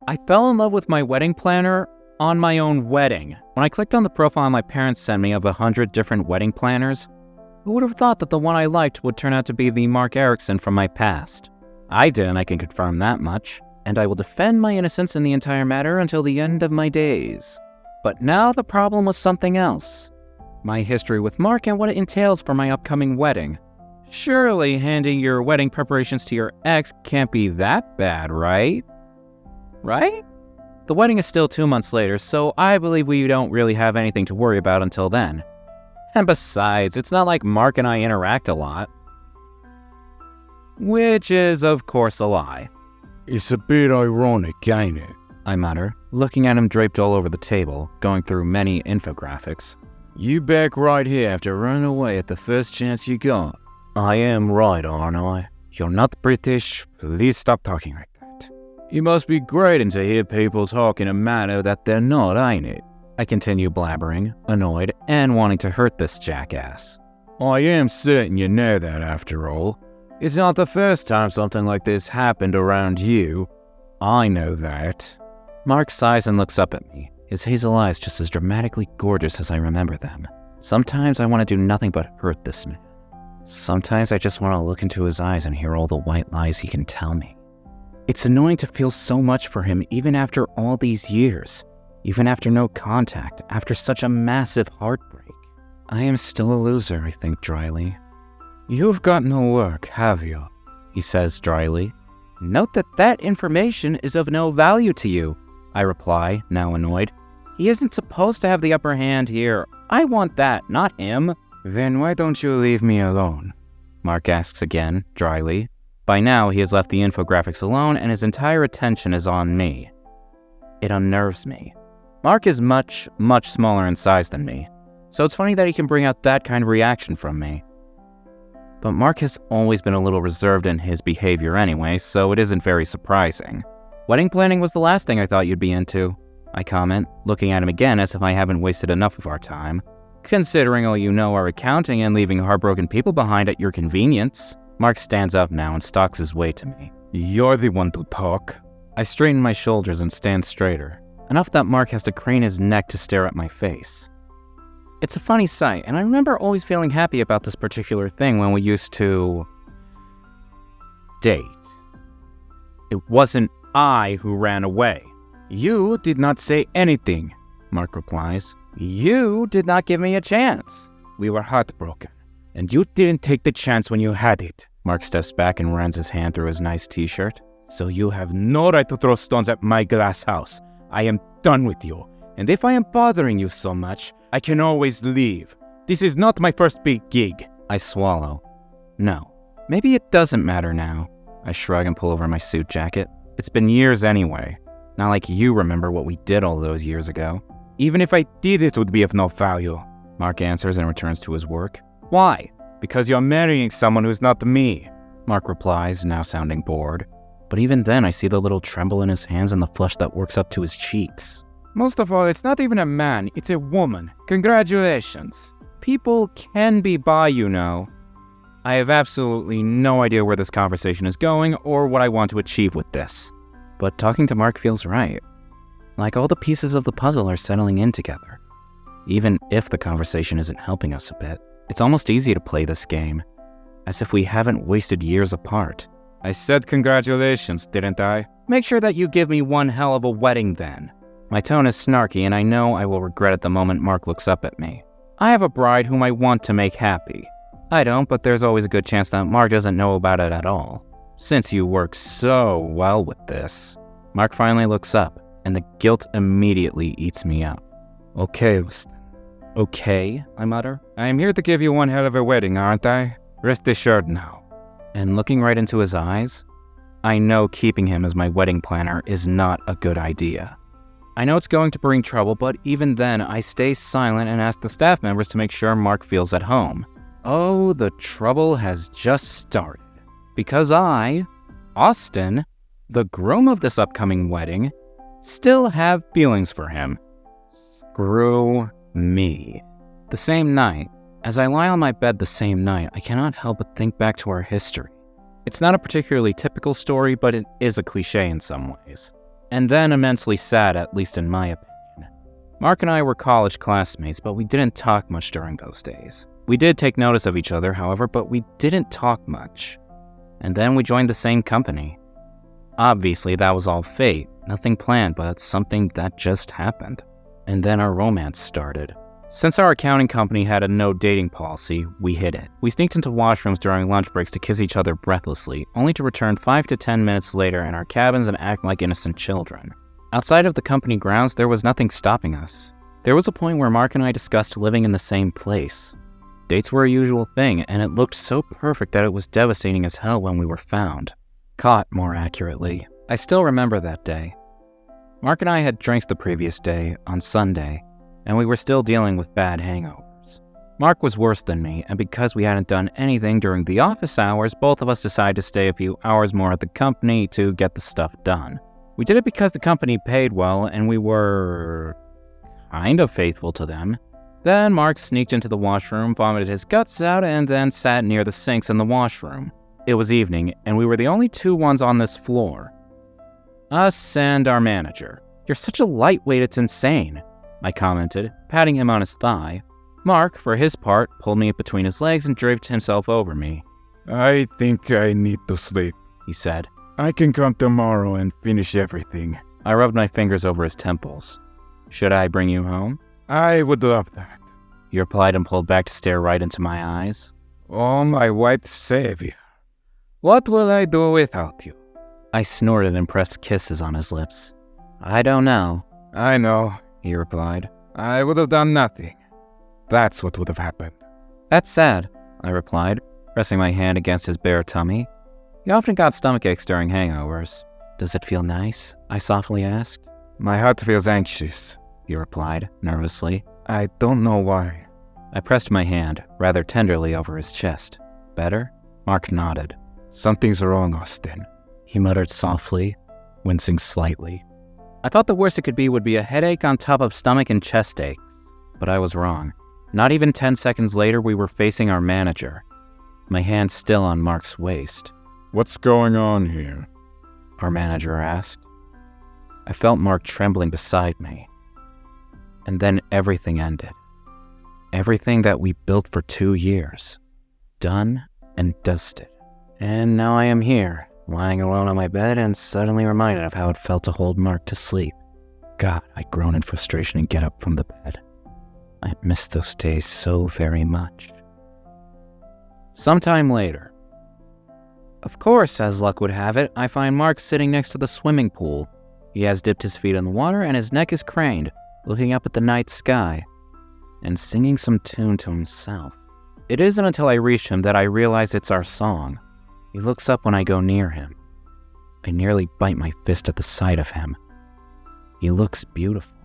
I fell in love with my wedding planner on my own wedding. When I clicked on the profile my parents sent me of 100 different wedding planners, who would have thought that the one I liked would turn out to be the Mark Erickson from my past? I didn't, I can confirm that much, and I will defend my innocence in the entire matter until the end of my days. But now the problem was something else. My history with Mark and what it entails for my upcoming wedding. Surely handing your wedding preparations to your ex can't be that bad, right? Right? The wedding is still 2 months later, so I believe we don't really have anything to worry about until then. And besides, it's not like Mark and I interact a lot. Which is, of course, a lie. It's a bit ironic, ain't it? I mutter, looking at him draped all over the table, going through many infographics. You back right here after running away at the first chance you got. I am right, aren't I? You're not British. Please stop talking like that. You must be grating to hear people talk in a manner that they're not, ain't it? I continue blabbering, annoyed, and wanting to hurt this jackass. I am certain you know that, after all. It's not the first time something like this happened around you. I know that. Mark sighs and looks up at me, his hazel eyes just as dramatically gorgeous as I remember them. Sometimes I want to do nothing but hurt this man. Sometimes I just want to look into his eyes and hear all the white lies he can tell me. It's annoying to feel so much for him even after all these years. Even after no contact, after such a massive heartbreak. I am still a loser, I think dryly. You've got no work, have you? He says dryly. Note that information is of no value to you, I reply, now annoyed. He isn't supposed to have the upper hand here. I want that, not him. Then why don't you leave me alone? Mark asks again, dryly. By now, he has left the infographics alone and his entire attention is on me. It unnerves me. Mark is much, much smaller in size than me, so it's funny that he can bring out that kind of reaction from me. But Mark has always been a little reserved in his behavior anyway, so it isn't very surprising. Wedding planning was the last thing I thought you'd be into, I comment, looking at him again as if I haven't wasted enough of our time. Considering all you know are accounting and leaving heartbroken people behind at your convenience. Mark stands up now and stalks his way to me. You're the one to talk. I straighten my shoulders and stand straighter, enough that Mark has to crane his neck to stare at my face. It's a funny sight, and I remember always feeling happy about this particular thing when we used to date. It wasn't I who ran away. You did not say anything, Mark replies. You did not give me a chance. We were heartbroken, and you didn't take the chance when you had it. Mark steps back and runs his hand through his nice t-shirt. So you have no right to throw stones at my glass house. I am done with you. And if I am bothering you so much, I can always leave. This is not my first big gig. I swallow. No. Maybe it doesn't matter now. I shrug and pull over my suit jacket. It's been years anyway. Not like you remember what we did all those years ago. Even if I did, it would be of no value. Mark answers and returns to his work. Why? Because you're marrying someone who's not me. Mark replies, now sounding bored. But even then, I see the little tremble in his hands and the flush that works up to his cheeks. Most of all, it's not even a man, it's a woman. Congratulations. People can be bi, you know. I have absolutely no idea where this conversation is going or what I want to achieve with this. But talking to Mark feels right. Like all the pieces of the puzzle are settling in together. Even if the conversation isn't helping us a bit, it's almost easy to play this game. As if we haven't wasted years apart. I said congratulations, didn't I? Make sure that you give me one hell of a wedding then. My tone is snarky and I know I will regret it the moment Mark looks up at me. I have a bride whom I want to make happy. I don't, but there's always a good chance that Mark doesn't know about it at all. Since you work so well with this. Mark finally looks up, and the guilt immediately eats me up. Okay, Austin. Okay, I mutter. I am here to give you one hell of a wedding, aren't I? Rest assured now. And looking right into his eyes, I know keeping him as my wedding planner is not a good idea. I know it's going to bring trouble, but even then, I stay silent and ask the staff members to make sure Mark feels at home. Oh, the trouble has just started. Because I, Austin, the groom of this upcoming wedding, still have feelings for him. Screw me. The same night, as I lie on my bed the same night, I cannot help but think back to our history. It's not a particularly typical story, but it is a cliche in some ways. and then immensely sad, at least in my opinion. Mark and I were college classmates, but we didn't talk much during those days. We did take notice of each other, however, but we didn't talk much. And then we joined the same company. Obviously, that was all fate, nothing planned, but something that just happened. And then our romance started. Since our accounting company had a no dating policy, we hid it. We sneaked into washrooms during lunch breaks to kiss each other breathlessly, only to return 5 to 10 minutes later in our cabins and act like innocent children. Outside of the company grounds, there was nothing stopping us. There was a point where Mark and I discussed living in the same place. Dates were a usual thing, and it looked so perfect that it was devastating as hell when we were found. Caught, more accurately. I still remember that day. Mark and I had drinks the previous day, on Sunday, and we were still dealing with bad hangovers. Mark was worse than me, and because we hadn't done anything during the office hours, both of us decided to stay a few hours more at the company to get the stuff done. We did it because the company paid well, and we were kind of faithful to them. Then Mark sneaked into the washroom, vomited his guts out, and then sat near the sinks in the washroom. It was evening, and we were the only two ones on this floor. Us and our manager. "You're such a lightweight, it's insane," I commented, patting him on his thigh. Mark, for his part, pulled me between his legs and draped himself over me. I think I need to sleep, he said. I can come tomorrow and finish everything. I rubbed my fingers over his temples. "Should I bring you home?" I would love that. He replied and pulled back to stare right into my eyes. Oh, my white savior. What will I do without you? I snorted and pressed kisses on his lips. "I don't know." I know, he replied. I would have done nothing. That's what would have happened. "That's sad," I replied, pressing my hand against his bare tummy. He often got stomach aches during hangovers. "Does it feel nice?" I softly asked. My heart feels anxious, he replied, nervously. I don't know why. I pressed my hand, rather tenderly, over his chest. "Better?" Mark nodded. Something's wrong, Austin, he muttered softly, wincing slightly. I thought the worst it could be would be a headache on top of stomach and chest aches, but I was wrong. Not even 10 seconds later, we were facing our manager, my hand still on Mark's waist. What's going on here? Our manager asked. I felt Mark trembling beside me. And then everything ended. Everything that we built for 2 years. Done and dusted. And now I am here, lying alone on my bed and suddenly reminded of how it felt to hold Mark to sleep. God, I groan in frustration and get up from the bed. I missed those days so very much. Sometime later. Of course, as luck would have it, I find Mark sitting next to the swimming pool. He has dipped his feet in the water and his neck is craned, looking up at the night sky, and singing some tune to himself. It isn't until I reach him that I realize it's our song. He looks up when I go near him. I nearly bite my fist at the sight of him. He looks beautiful.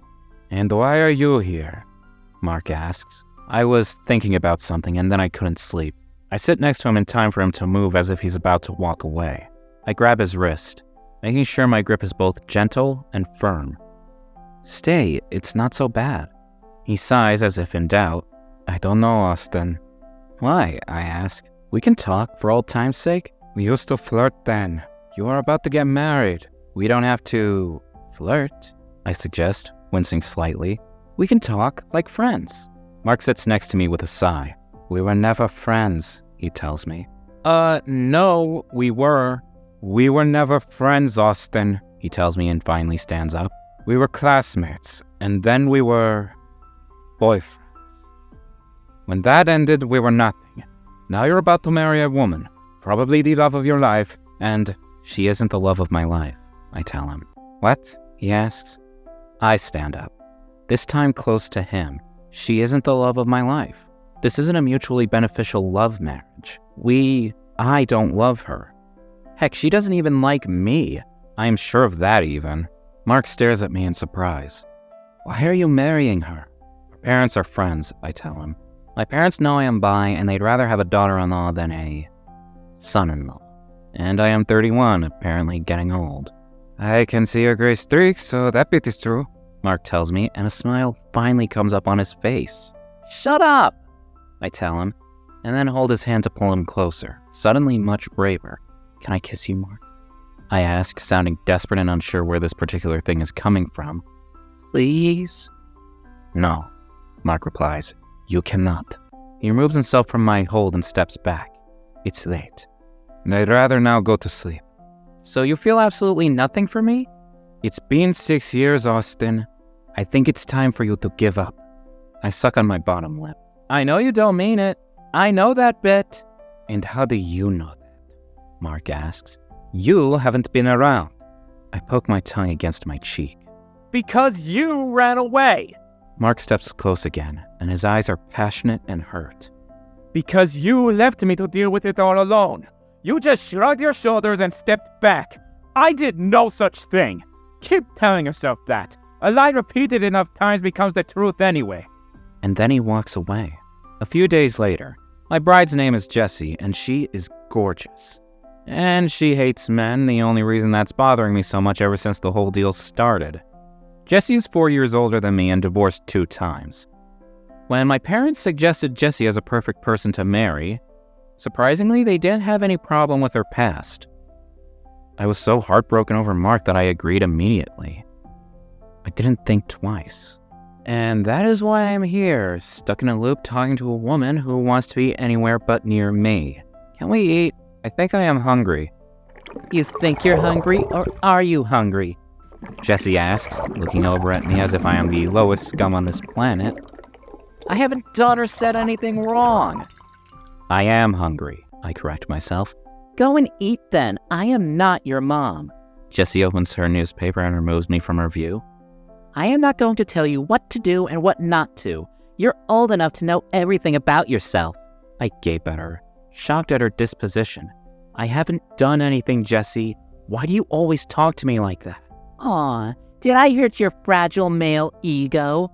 And why are you here? Mark asks. I was thinking about something and then I couldn't sleep. I sit next to him in time for him to move as if he's about to walk away. I grab his wrist, making sure my grip is both gentle and firm. Stay, it's not so bad. He sighs as if in doubt. I don't know, Austin. Why? I ask. We can talk for old time's sake. We used to flirt then. You are about to get married. We don't have to flirt, I suggest, wincing slightly. We can talk like friends. Mark sits next to me with a sigh. We were never friends, he tells me. No, we were. We were never friends, Austin, he tells me and finally stands up. We were classmates, and then we were boyfriends. When that ended, we were nothing. Now you're about to marry a woman, probably the love of your life, and she isn't the love of my life, I tell him. What? He asks. I stand up, this time close to him. She isn't the love of my life. This isn't a mutually beneficial love marriage. I don't love her. Heck, she doesn't even like me. I am sure of that even. Mark stares at me in surprise. Why are you marrying her? Our parents are friends, I tell him. My parents know I am bi and they'd rather have a daughter-in-law than a son-in-law. And I am 31, apparently getting old. I can see your gray streaks, so that bit is true, Mark tells me, and a smile finally comes up on his face. Shut up! I tell him, and then hold his hand to pull him closer, suddenly much braver. Can I kiss you, Mark? I ask, sounding desperate and unsure where this particular thing is coming from. Please? No, Mark replies. You cannot. He removes himself from my hold and steps back. It's late. And I'd rather now go to sleep. So you feel absolutely nothing for me? It's been 6 years, Austin. I think it's time for you to give up. I suck on my bottom lip. I know you don't mean it. I know that bit. And how do you know that? Mark asks. You haven't been around. I poke my tongue against my cheek. Because you ran away. Mark steps close again, and his eyes are passionate and hurt. Because you left me to deal with it all alone. You just shrugged your shoulders and stepped back. I did no such thing. Keep telling yourself that. A lie repeated enough times becomes the truth anyway. And then he walks away. A few days later, my bride's name is Jessi, and she is gorgeous. And she hates men, the only reason that's bothering me so much ever since the whole deal started. Jessi is 4 years older than me and divorced 2 times. When my parents suggested Jessi as a perfect person to marry, surprisingly, they didn't have any problem with her past. I was so heartbroken over Mark that I agreed immediately. I didn't think twice. And that is why I'm here, stuck in a loop talking to a woman who wants to be anywhere but near me. Can we eat? I think I am hungry. You think you're hungry, or are you hungry? Jessi asks, looking over at me as if I am the lowest scum on this planet. I haven't done or said anything wrong. I am hungry, I correct myself. Go and eat then. I am not your mom. Jessi opens her newspaper and removes me from her view. I am not going to tell you what to do and what not to. You're old enough to know everything about yourself. I gape at her, shocked at her disposition. I haven't done anything, Jessi. Why do you always talk to me like that? Aw, did I hurt your fragile male ego?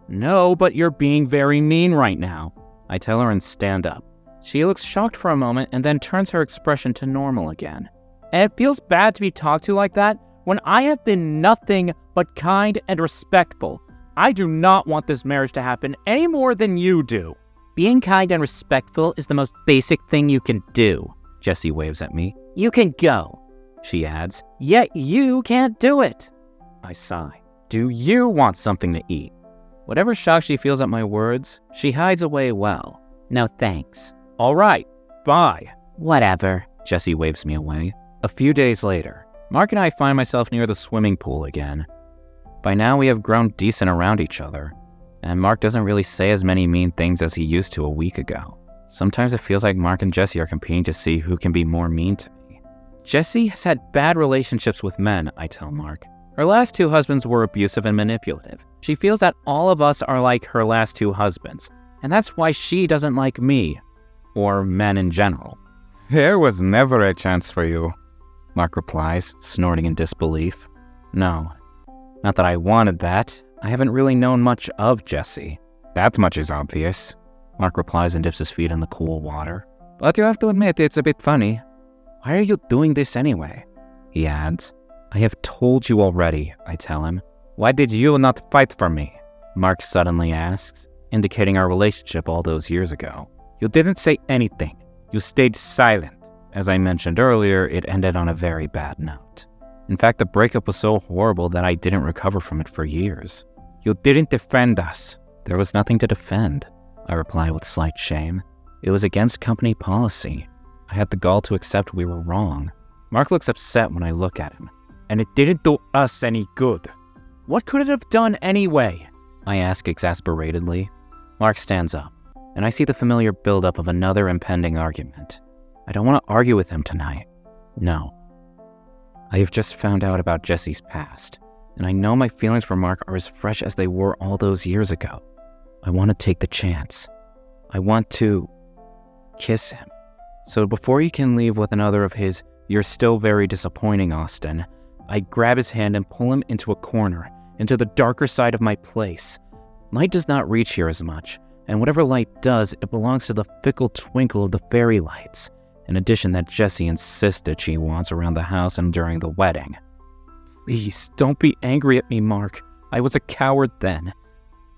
No, but you're being very mean right now. I tell her and stand up. She looks shocked for a moment and then turns her expression to normal again. And it feels bad to be talked to like that when I have been nothing but kind and respectful. I do not want this marriage to happen any more than you do. Being kind and respectful is the most basic thing you can do. Jessi waves at me. You can go, she adds. Yet you can't do it. I sigh. Do you want something to eat? Whatever shock she feels at my words, she hides away well. No thanks. All right, bye. Whatever. Jessi waves me away. A few days later, Mark and I find myself near the swimming pool again. By now we have grown decent around each other, and Mark doesn't really say as many mean things as he used to a week ago. Sometimes it feels like Mark and Jessi are competing to see who can be more mean to me. Jessi has had bad relationships with men, I tell Mark. Her last 2 husbands were abusive and manipulative. She feels that all of us are like her last 2 husbands, and that's why she doesn't like me, or men in general. There was never a chance for you, Mark replies, snorting in disbelief. No, not that I wanted that. I haven't really known much of Jessi. That much is obvious, Mark replies and dips his feet in the cool water. But you have to admit it's a bit funny. Why are you doing this anyway? He adds. I have told you already, I tell him. Why did you not fight for me? Mark suddenly asks, indicating our relationship all those years ago. You didn't say anything. You stayed silent. As I mentioned earlier, it ended on a very bad note. In fact, the breakup was so horrible that I didn't recover from it for years. You didn't defend us. There was nothing to defend, I reply with slight shame. It was against company policy. I had the gall to accept we were wrong. Mark looks upset when I look at him. And it didn't do us any good. What could it have done anyway? I ask exasperatedly. Mark stands up, and I see the familiar buildup of another impending argument. I don't want to argue with him tonight. No. I have just found out about Jessi's past, and I know my feelings for Mark are as fresh as they were all those years ago. I want to take the chance. I want to kiss him. So before he can leave with another of his, "You're still very disappointing, Austin," I grab his hand and pull him into a corner, into the darker side of my place. Light does not reach here as much, and whatever light does, it belongs to the fickle twinkle of the fairy lights, an addition that Jessi insisted she wants around the house and during the wedding. Please, don't be angry at me, Mark. I was a coward then.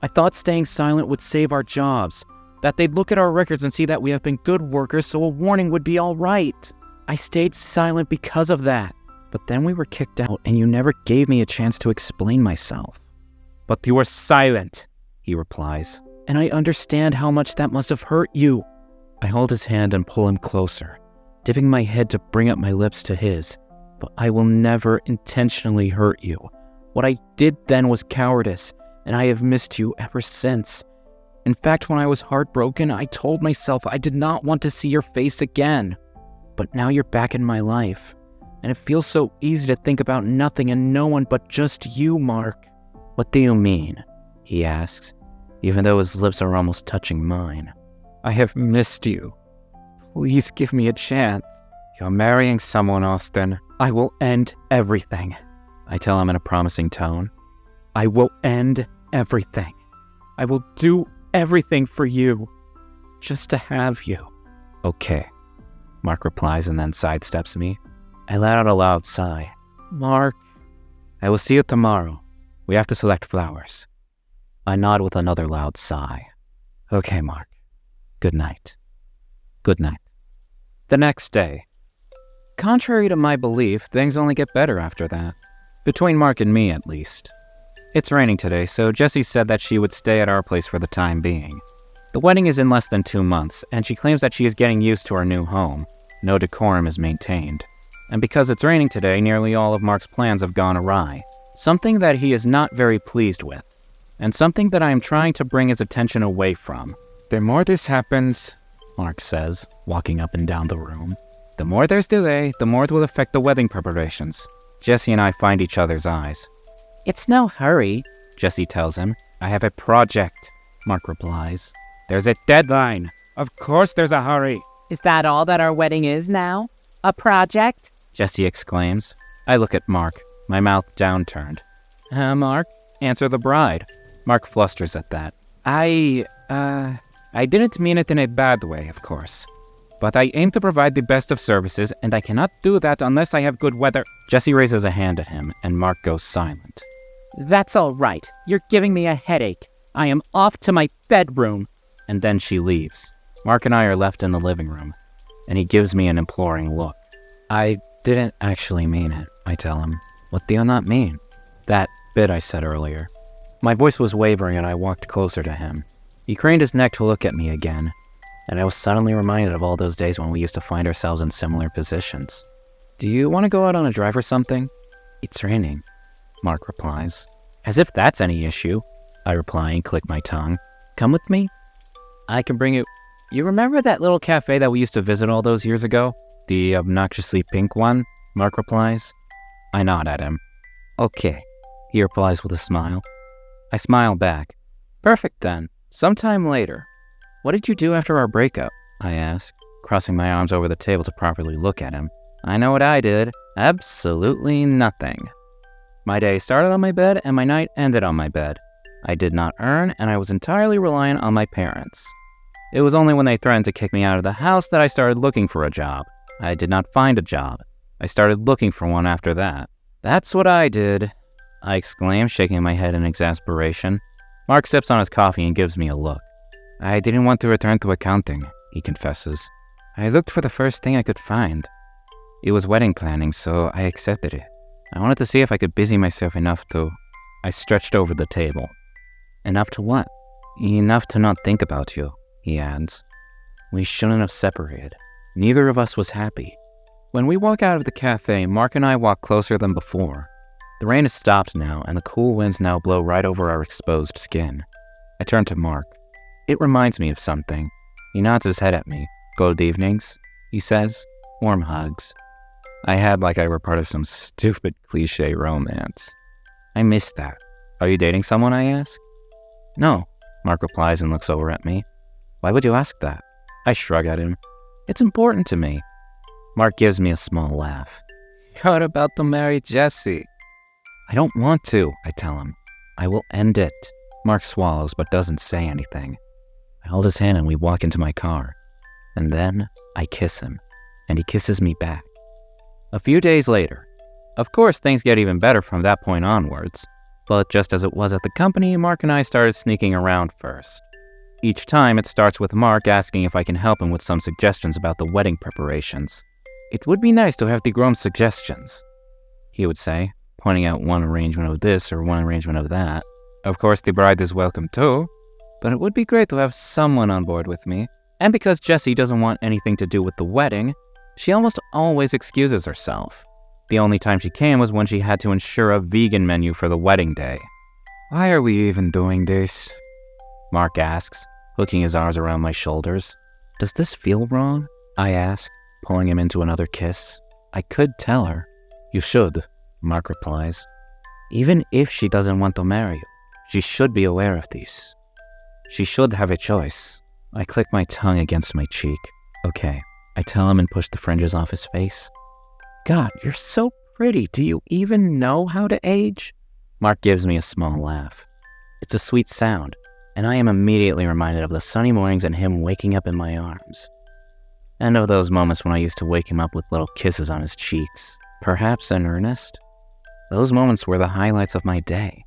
I thought staying silent would save our jobs, that they'd look at our records and see that we have been good workers, so a warning would be all right. I stayed silent because of that. But then we were kicked out and you never gave me a chance to explain myself. But you were silent, he replies. And I understand how much that must have hurt you. I hold his hand and pull him closer, dipping my head to bring up my lips to his. But I will never intentionally hurt you. What I did then was cowardice, and I have missed you ever since. In fact, when I was heartbroken, I told myself I did not want to see your face again. But now you're back in my life, and it feels so easy to think about nothing and no one but just you, Mark. What do you mean? He asks, even though his lips are almost touching mine. I have missed you. Please give me a chance. You're marrying someone, Austin. I will end everything, I tell him in a promising tone. I will end everything. I will do everything for you, just to have you. Okay, Mark replies and then sidesteps me. I let out a loud sigh. Mark, I will see you tomorrow. We have to select flowers. I nod with another loud sigh. Okay, Mark. Good night. Good night. The next day. Contrary to my belief, things only get better after that. Between Mark and me, at least. It's raining today, so Jessi said that she would stay at our place for the time being. The wedding is in less than 2 months, and she claims that she is getting used to our new home. No decorum is maintained. And because it's raining today, nearly all of Mark's plans have gone awry. Something that he is not very pleased with. And something that I am trying to bring his attention away from. The more this happens, Mark says, walking up and down the room, the more there's delay, the more it will affect the wedding preparations. Jessi and I find each other's eyes. It's no hurry, Jessi tells him. I have a project, Mark replies. There's a deadline. Of course there's a hurry. Is that all that our wedding is now? A project? Jessi exclaims. I look at Mark, my mouth downturned. Mark, answer the bride. Mark flusters at that. I didn't mean it in a bad way, of course. But I aim to provide the best of services, and I cannot do that unless I have good weather. Jessi raises a hand at him, and Mark goes silent. That's all right. You're giving me a headache. I am off to my bedroom. And then she leaves. Mark and I are left in the living room, and he gives me an imploring look. I didn't actually mean it, I tell him. What do you not mean? That bit I said earlier. My voice was wavering, and I walked closer to him. He craned his neck to look at me again, and I was suddenly reminded of all those days when we used to find ourselves in similar positions. Do you want to go out on a drive or something? It's raining, Mark replies. As if that's any issue, I reply and click my tongue. Come with me? I can bring you. You remember that little cafe that we used to visit all those years ago? The obnoxiously pink one? Mark replies. I nod at him. Okay, he replies with a smile. I smile back. Perfect then. Sometime later. What did you do after our breakup? I ask, crossing my arms over the table to properly look at him. I know what I did. Absolutely nothing. My day started on my bed and my night ended on my bed. I did not earn, and I was entirely reliant on my parents. It was only when they threatened to kick me out of the house that I started looking for a job. I did not find a job. I started looking for one after that. That's what I did, I exclaim, shaking my head in exasperation. Mark sips on his coffee and gives me a look. I didn't want to return to accounting, he confesses. I looked for the first thing I could find. It was wedding planning, so I accepted it. I wanted to see if I could busy myself enough to... I stretched over the table. Enough to what? Enough to not think about you, he adds. We shouldn't have separated. Neither of us was happy. When we walk out of the cafe, Mark and I walk closer than before. The rain has stopped now, and the cool winds now blow right over our exposed skin. I turn to Mark. It reminds me of something. He nods his head at me. Good evenings, he says. Warm hugs. I had like I were part of some stupid cliche romance. I miss that. Are you dating someone, I ask? No, Mark replies and looks over at me. Why would you ask that? I shrug at him. It's important to me. Mark gives me a small laugh. You're about to marry Jessi. I don't want to, I tell him. I will end it. Mark swallows but doesn't say anything. I hold his hand and we walk into my car. And then I kiss him, and he kisses me back. A few days later. Of course, things get even better from that point onwards. But just as it was at the company, Mark and I started sneaking around first. Each time it starts with Mark asking if I can help him with some suggestions about the wedding preparations. It would be nice to have the grown suggestions. he would say, pointing out one arrangement of this or one arrangement of that. Of course, the bride is welcome too, but it would be great to have someone on board with me. And because Jessi doesn't want anything to do with the wedding, she almost always excuses herself. The only time she came was when she had to ensure a vegan menu for the wedding day. Why are we even doing this? Mark asks, hooking his arms around my shoulders. Does this feel wrong? I ask, pulling him into another kiss. I could tell her. You should, Mark replies. Even if she doesn't want to marry you, she should be aware of this. She should have a choice. I click my tongue against my cheek. Okay, I tell him and push the fringes off his face. God, you're so pretty. Do you even know how to age? Mark gives me a small laugh. It's a sweet sound, and I am immediately reminded of the sunny mornings and him waking up in my arms. And of those moments when I used to wake him up with little kisses on his cheeks, perhaps in earnest. Those moments were the highlights of my day.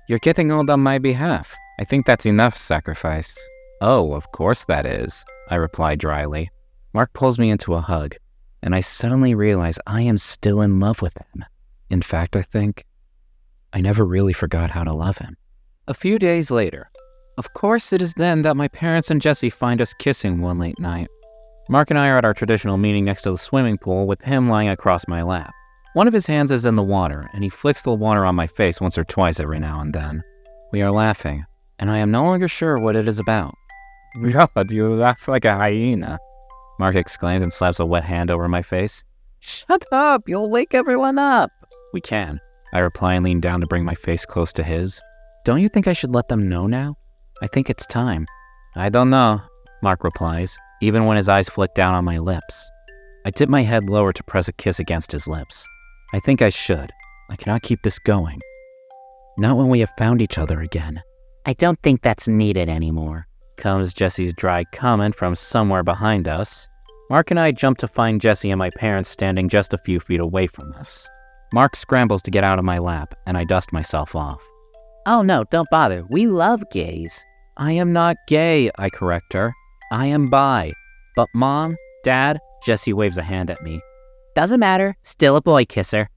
You're getting old on my behalf. I think that's enough sacrifice. Oh, of course that is, I reply dryly. Mark pulls me into a hug, and I suddenly realize I am still in love with him. In fact, I think I never really forgot how to love him. A few days later, of course it is then that my parents and Jessi find us kissing one late night. Mark and I are at our traditional meeting next to the swimming pool with him lying across my lap. One of his hands is in the water, and he flicks the water on my face once or twice every now and then. We are laughing, and I am no longer sure what it is about. God, you laugh like a hyena, Mark exclaims and slaps a wet hand over my face. Shut up, you'll wake everyone up. We can, I reply and lean down to bring my face close to his. Don't you think I should let them know now? I think it's time. I don't know, Mark replies, even when his eyes flick down on my lips. I tip my head lower to press a kiss against his lips. I think I should. I cannot keep this going. Not when we have found each other again. I don't think that's needed anymore, comes Jessi's dry comment from somewhere behind us. Mark and I jump to find Jessi and my parents standing just a few feet away from us. Mark scrambles to get out of my lap, and I dust myself off. Oh no, don't bother. We love gays. I am not gay, I correct her. I am bi. But Mom, Dad, Jessi waves a hand at me. Doesn't matter. Still a boy kisser.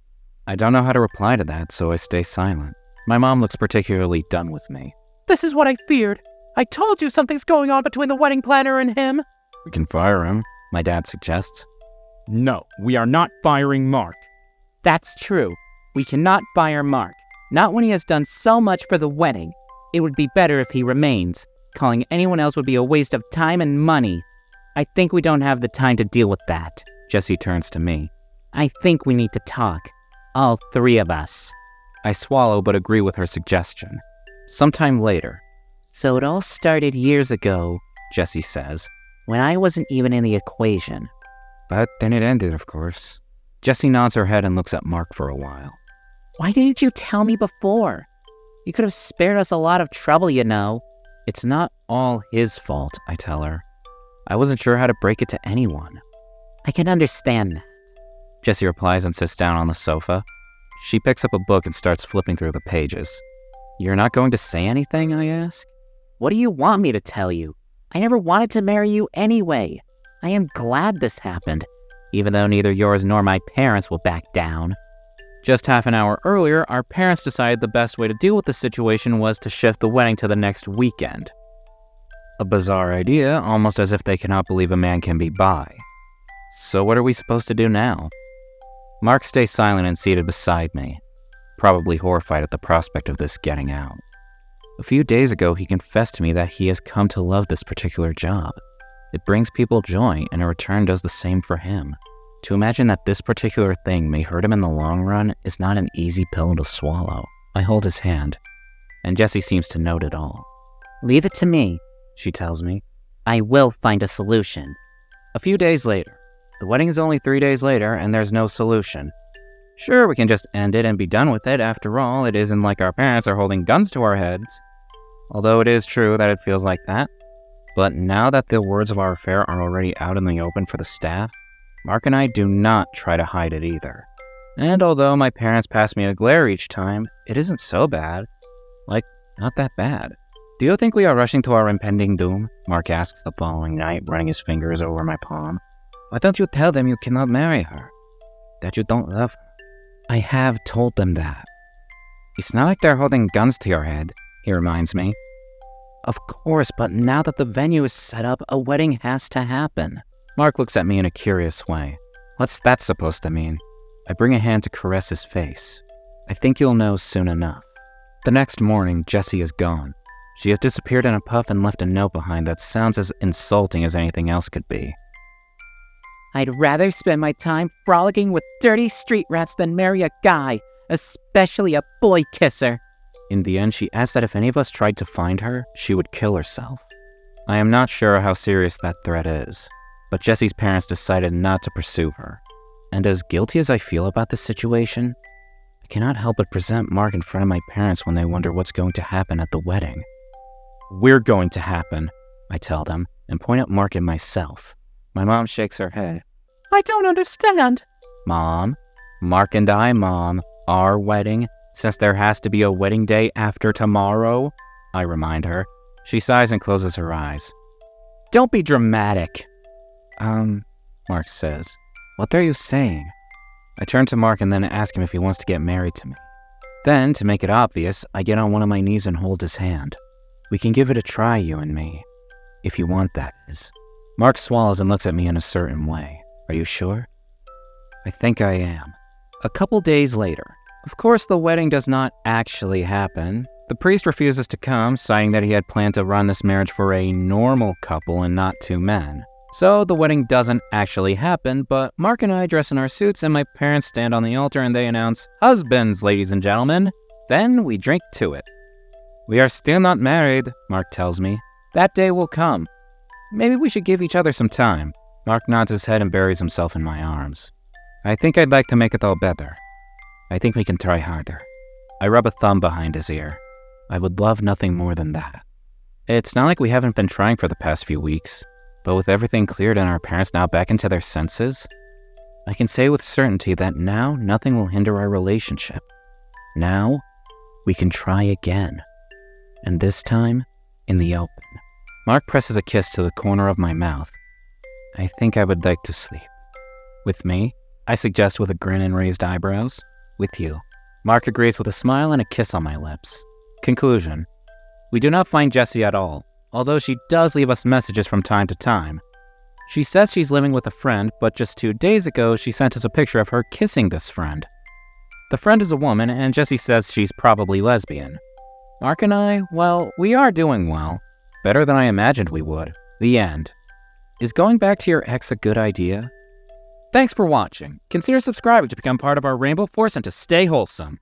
I don't know how to reply to that, so I stay silent. My mom looks particularly done with me. This is what I feared. I told you something's going on between the wedding planner and him. We can fire him, my dad suggests. No, we are not firing Mark. That's true. We cannot fire Mark. Not when he has done so much for the wedding. It would be better if he remains. Calling anyone else would be a waste of time and money. I think we don't have the time to deal with that. Jessi turns to me. I think we need to talk. All three of us. I swallow but agree with her suggestion. Sometime later. So it all started years ago, Jessi says, when I wasn't even in the equation. But then it ended, of course. Jessi nods her head and looks at Mark for a while. Why didn't you tell me before? You could have spared us a lot of trouble, you know. It's not all his fault, I tell her. I wasn't sure how to break it to anyone. I can understand that. Jessi replies and sits down on the sofa. She picks up a book and starts flipping through the pages. You're not going to say anything, I ask? What do you want me to tell you? I never wanted to marry you anyway. I am glad this happened, even though neither yours nor my parents will back down. Just half an hour earlier, our parents decided the best way to deal with the situation was to shift the wedding to the next weekend. A bizarre idea, almost as if they cannot believe a man can be bi. So what are we supposed to do now? Mark stays silent and seated beside me, probably horrified at the prospect of this getting out. A few days ago, he confessed to me that he has come to love this particular job. It brings people joy, and in return does the same for him. To imagine that this particular thing may hurt him in the long run is not an easy pill to swallow. I hold his hand, and Jessi seems to note it all. Leave it to me, she tells me. I will find a solution. A few days later. The wedding is only 3 days later, and there's no solution. Sure, we can just end it and be done with it. After all, it isn't like our parents are holding guns to our heads. Although it is true that it feels like that. But now that the words of our affair are already out in the open for the staff, Mark and I do not try to hide it either. And although my parents pass me a glare each time, it isn't so bad. Like, not that bad. Do you think we are rushing to our impending doom? Mark asks the following night, running his fingers over my palm. Why don't you tell them you cannot marry her? That you don't love her? I have told them that. It's not like they're holding guns to your head, he reminds me. Of course, but now that the venue is set up, a wedding has to happen. Mark looks at me in a curious way. What's that supposed to mean? I bring a hand to caress his face. I think you'll know soon enough. The next morning, Jessi is gone. She has disappeared in a puff and left a note behind that sounds as insulting as anything else could be. I'd rather spend my time frolicking with dirty street rats than marry a guy, especially a boy kisser. In the end, she adds that if any of us tried to find her, she would kill herself. I am not sure how serious that threat is, but Jessi's parents decided not to pursue her. And as guilty as I feel about this situation, I cannot help but present Mark in front of my parents when they wonder what's going to happen at the wedding. We're going to happen, I tell them, and point at Mark and myself. My mom shakes her head. I don't understand. Mom, Mark and I, Mom, our wedding, since there has to be a wedding day after tomorrow, I remind her. She sighs and closes her eyes. Don't be dramatic. Mark says. What are you saying? I turn to Mark and then ask him if he wants to get married to me. Then, to make it obvious, I get on one of my knees and hold his hand. We can give it a try, you and me. If you want, that is. Mark swallows and looks at me in a certain way. Are you sure? I think I am. A couple days later. Of course, the wedding does not actually happen. The priest refuses to come, citing that he had planned to run this marriage for a normal couple and not two men. So the wedding doesn't actually happen, but Mark and I dress in our suits and my parents stand on the altar and they announce, "Husbands, ladies and gentlemen." Then we drink to it. We are still not married, Mark tells me. That day will come. Maybe we should give each other some time. Mark nods his head and buries himself in my arms. I think I'd like to make it all better. I think we can try harder. I rub a thumb behind his ear. I would love nothing more than that. It's not like we haven't been trying for the past few weeks, but with everything cleared and our parents now back into their senses, I can say with certainty that now nothing will hinder our relationship. Now, we can try again. And this time, in the open. Mark presses a kiss to the corner of my mouth. I think I would like to sleep. With me? I suggest with a grin and raised eyebrows. With you. Mark agrees with a smile and a kiss on my lips. Conclusion. We do not find Jessi at all, although she does leave us messages from time to time. She says she's living with a friend, but just 2 days ago she sent us a picture of her kissing this friend. The friend is a woman, and Jessi says she's probably lesbian. Mark and I, well, we are doing well. Better than I imagined we would. The end. Is going back to your ex a good idea? Thanks for watching. Consider subscribing to become part of our Rainbow Force and to stay wholesome.